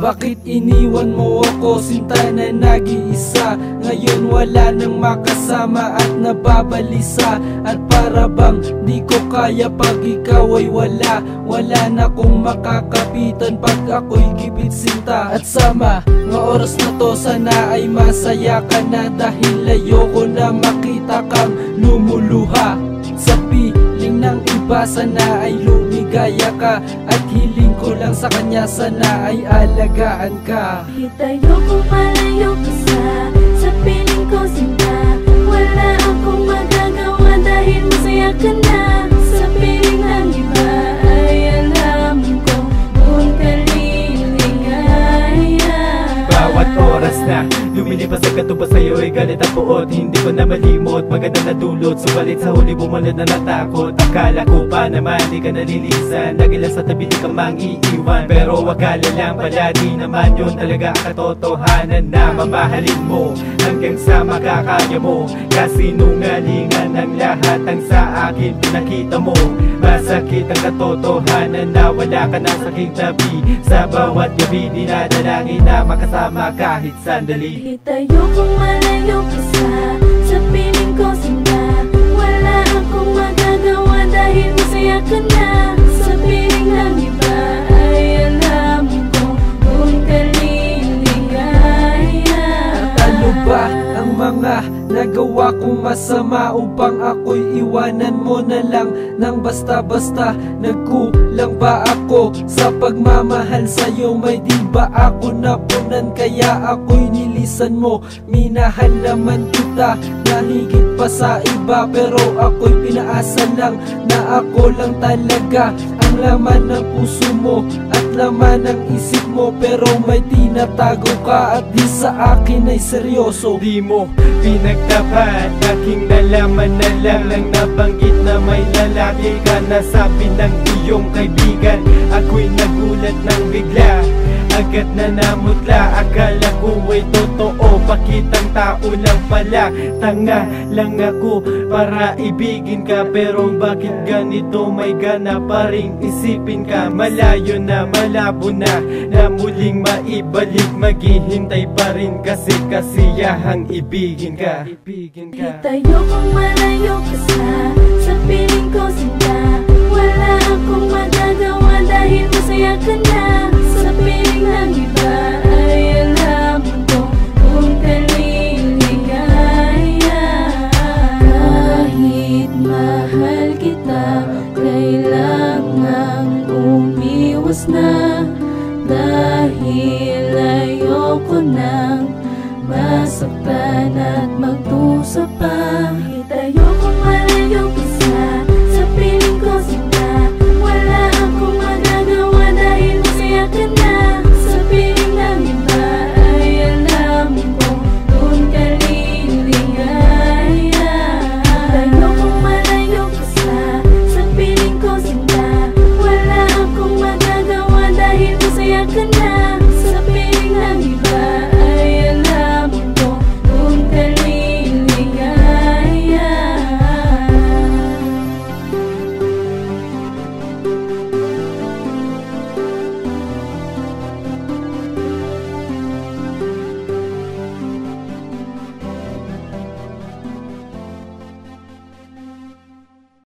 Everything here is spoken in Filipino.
Bakit iniwan mo ako, sinta na nag-iisa? Ngayon wala nang makasama at nababalisa. At para bang di ko kaya pag ikaw ay wala. Wala na kong makakapitan pag ako'y gipit sinta. At sama, nga oras na to sana ay masaya ka na. Dahil ayoko na makita kang lumuluha. Sa piling ng iba sana ay lumigaya ka. At hiling ko lang sa kanya sana ay alagaan ka. Kahit ayokong malayo ka sa piling ko sinta. Wala akong magagawa dahil masaya ka na. Sa piling ng iba ay alam ko kung kaliligaya. Bawat oras na lumilipas ang katuba sa'yo ay galit at buot. Hindi ko na malimot, maganda na dulot. Subalit sa huli bumalad na natakot. Akala ko pa naman di ka nalilisan. Nagilas sa tabi di ka mang iiwan. Pero akala lang pala di naman yun talaga katotohanan na mamahalin mo hanggang sa makakaya mo. Kasinungalingan ng lahat ang sa akin pinakita mo. Masakit ang katotohanan na wala ka na sa aking tabi. Sa bawat gabi dinadalangin na makasama kahit sandali. Kahit ayokong malayo ka sa piling ko sinta. Wala akong magagawa dahil masaya ka na. Sa piling ng iba ay alam ko kung kaliligaya. At ano ba ang mga nagawa kong masama upang ako'y iwanan mo na lang nang basta-basta? Nagkulang ba ako sa pagmamahal sa'yo? May di ba ako napunan kaya ako'y nilisan mo? Minahal naman kita na higit pa sa iba, pero ako'y pinaasa lang na ako lang talaga ang laman ng puso mo at laman ng isip mo. Pero may tinatago ka at di sa akin ay seryoso. Di mo pinagtapat, aking nalaman na lang nang nabanggit na may lalaki ka. Nasabi ng iyong kaibigan, ako'y nagulat ng bigla. Agad na namutla, akala ko ay totoo. Bakit ang tao lang pala? Tanga lang ako para ibigin ka. Pero bakit ganito, may gana pa ring isipin ka? Malayo na, malabo na muling maibalik. Maghihintay pa rin kasi kasiyahang ibigin ka. Kahit ayokong malayo ka sa piling ko sinta. Wala akong magagawa dahil masaya ka na. Sa piling ng iba ay alam ko kung kaliligaya. Kahit mahal kita, kailangang umiwas na. Dahil ayoko nang masaktan at magdusa pa. Kahit ayoko